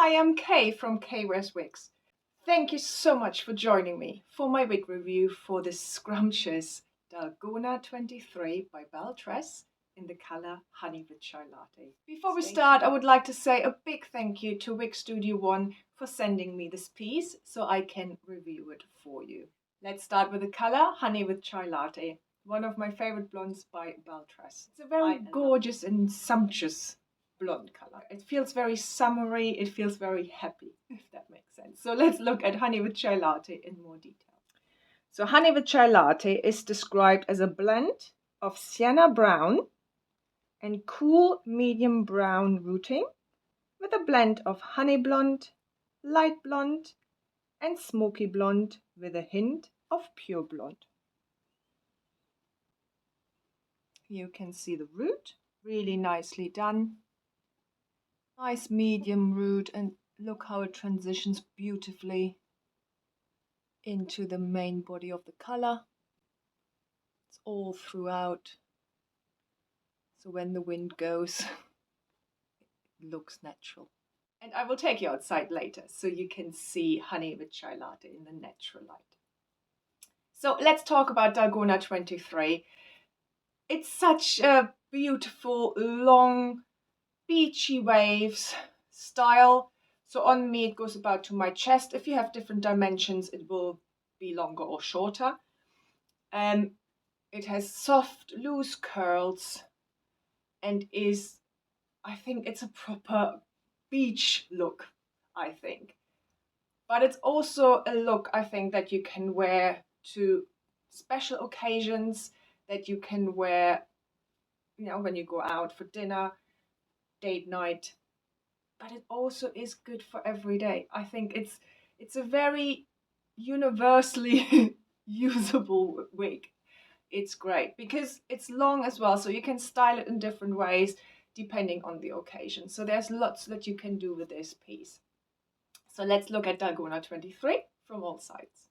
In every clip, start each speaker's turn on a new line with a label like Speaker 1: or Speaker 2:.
Speaker 1: Hi, I'm Kay from Kay Wears Wigs. Thank you so much for joining me for my wig review for this scrumptious Dalgona 23 by Belle Tress in the color Honey With Chai Latte. Before we start, I would like to say a big thank you to Wig Studio One for sending me this piece so I can review it for you. Let's start with the color Honey With Chai Latte, one of my favorite blondes by Belle Tress. It's a very gorgeous and sumptuous blonde color. It feels very summery, it feels very happy, if that makes sense. So let's look at Honey With Chai Latte in more detail. So Honey With Chai Latte is described as a blend of sienna brown and cool medium brown rooting with a blend of honey blonde, light blonde and smoky blonde with a hint of pure blonde. You can see the root, really nicely done. Nice medium root, and look how it transitions beautifully into the main body of the color. It's all throughout, so when the wind goes, it looks natural. And I will take you outside later so you can see Honey With Chai Latte in the natural light. So let's talk about Dalgona 23. It's such a beautiful, long, beachy waves style. So on me it goes about to my chest. If you have different dimensions it will be longer or shorter. It has soft loose curls and I think it's a proper beach look, I think. But it's also a look I think that you can wear to special occasions, that you can wear, when you go out for dinner, date night. But it also is good for every day. I think it's a very universally usable wig. It's great because it's long as well, so you can style it in different ways depending on the occasion. So there's lots that you can do with this piece. So let's look at Dalgona 23 from all sides.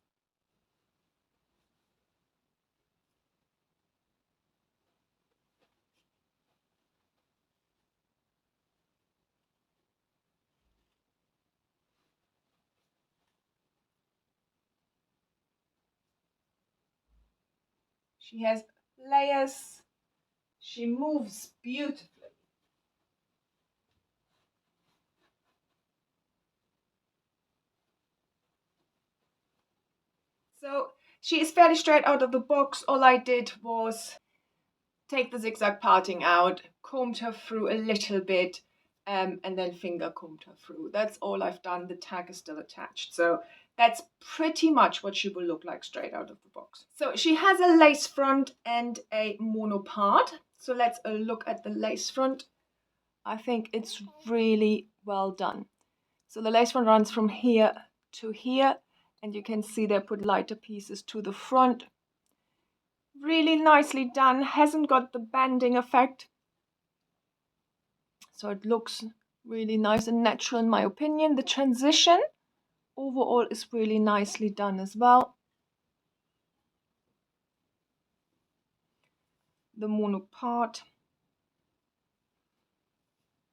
Speaker 1: She has layers. She moves beautifully. So she is fairly straight out of the box. All I did was take the zigzag parting out, combed her through a little bit, and then finger combed her through. That's all I've done. The tag is still attached. So that's pretty much what she will look like straight out of the box. So she has a lace front and a mono part. So let's look at the lace front. I think it's really well done. So the lace front runs from here to here, and you can see they put lighter pieces to the front. Really nicely done, hasn't got the banding effect. So it looks really nice and natural in my opinion. The transition overall is really nicely done as well. The mono part,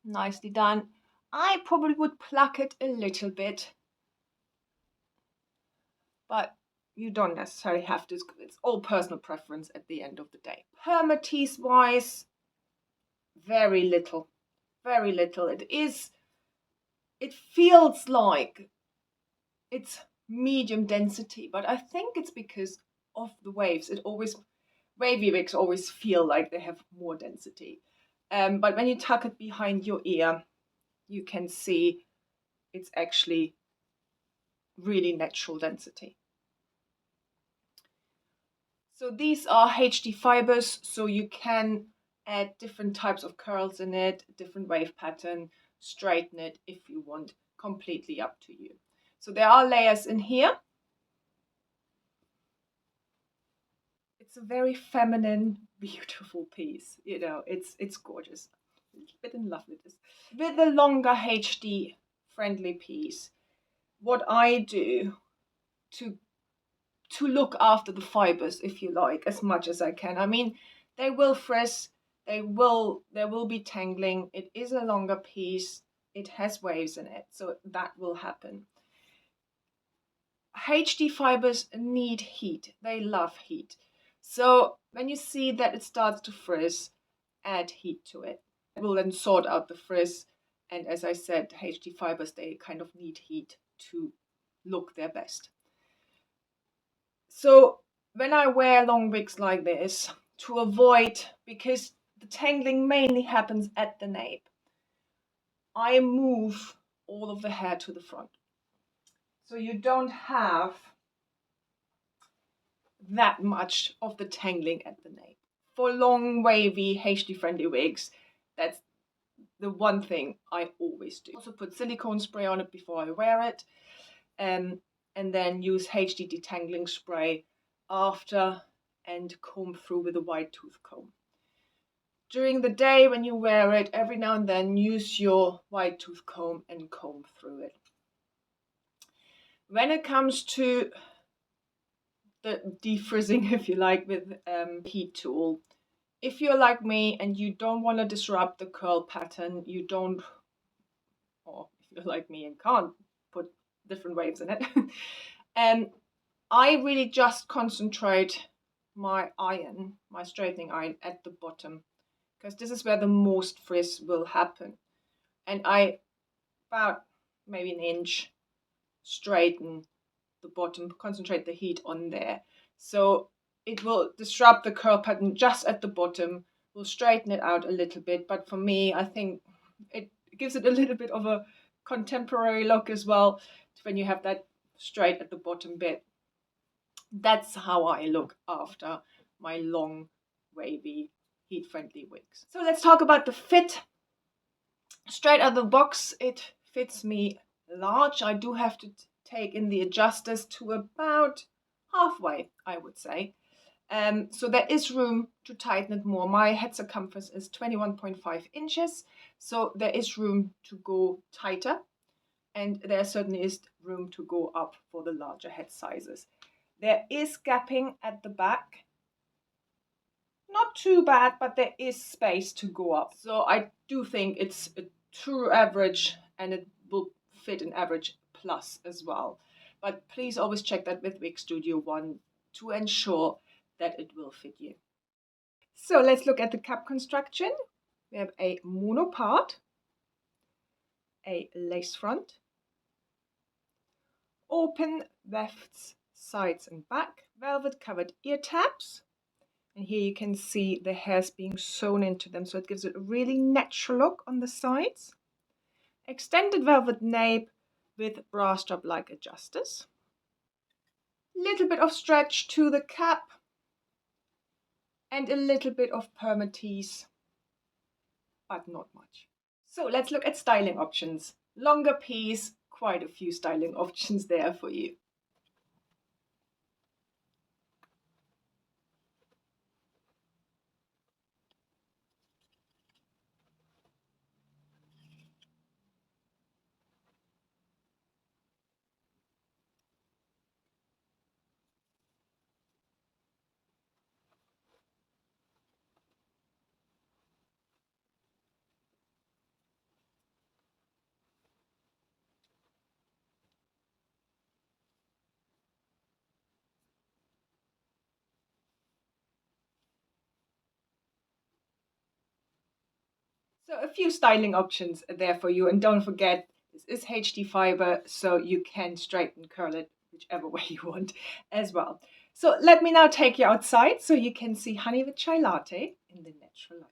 Speaker 1: nicely done. I probably would pluck it a little bit, but you don't necessarily have to. It's all personal preference at the end of the day. Permatease wise, very little. Very little. It feels like it's medium density, but I think it's because of the waves. Wavy wigs always feel like they have more density. But when you tuck it behind your ear, you can see it's actually really natural density. So these are HD fibers, so you can add different types of curls in it, different wave pattern, straighten it if you want, completely up to you. So there are layers in here. It's a very feminine, beautiful piece. It's gorgeous. I'm a bit in love with this. With the longer HD friendly piece, what I do to look after the fibers, if you like, as much as I can. I mean, they will frizz, there will be tangling. It is a longer piece. it has waves in it, so that will happen. HD fibers need heat. They love heat. So when you see that it starts to frizz, add heat to it. It will then sort out the frizz. And as I said, HD fibers, they kind of need heat to look their best. So when I wear long wigs like this, to avoid, because the tangling mainly happens at the nape, I move all of the hair to the front. So you don't have that much of the tangling at the nape. For long, wavy, HD-friendly wigs, that's the one thing I always do. Also put silicone spray on it before I wear it, and then use HD detangling spray after and comb through with a wide tooth comb. During the day when you wear it, every now and then use your wide tooth comb and comb through it. When it comes to the defrizzing, if you like, with heat tool, if you're like me and you don't want to disrupt the curl pattern, or if you're like me and can't put different waves in it, I really just concentrate my straightening iron at the bottom, because this is where the most frizz will happen. And I, about maybe an inch, straighten the bottom, concentrate the heat on there. So it will disrupt the curl pattern just at the bottom, will straighten it out a little bit. But for me, I think it gives it a little bit of a contemporary look as well, when you have that straight at the bottom bit. That's how I look after my long, wavy, heat-friendly wigs. So let's talk about the fit. Straight out of the box, it fits me large. I do have to take in the adjusters to about halfway, I would say. So there is room to tighten it more. My head circumference is 21.5 inches, so there is room to go tighter, and there certainly is room to go up for the larger head sizes. There is gapping at the back. Not too bad, but there is space to go up. So I do think it's a true average, and it will fit an average plus as well. But please always check that with Wig Studio One to ensure that it will fit you. So let's look at the cap construction. We have a mono part, a lace front, open wefts sides and back, velvet covered ear tabs, and here you can see the hairs being sewn into them, so it gives it a really natural look on the sides. Extended velvet nape with bra strap like adjusters. Little bit of stretch to the cap and a little bit of permatease, but not much. So let's look at styling options. Longer piece, quite a few styling options there for you. So a few styling options there for you, and don't forget, this is HD fiber, so you can straighten, curl it whichever way you want as well. So let me now take you outside so you can see Honey with Chai Latte in the natural light.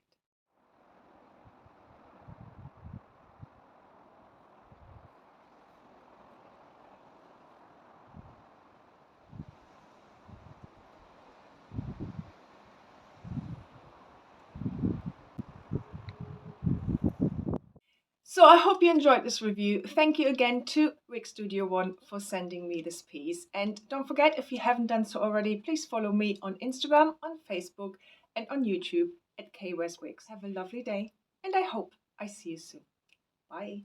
Speaker 1: So I hope you enjoyed this review. Thank you again to Wig Studio One for sending me this piece. And don't forget, if you haven't done so already, please follow me on Instagram, on Facebook, and on YouTube at KWestWigs. Have a lovely day, and I hope I see you soon. Bye.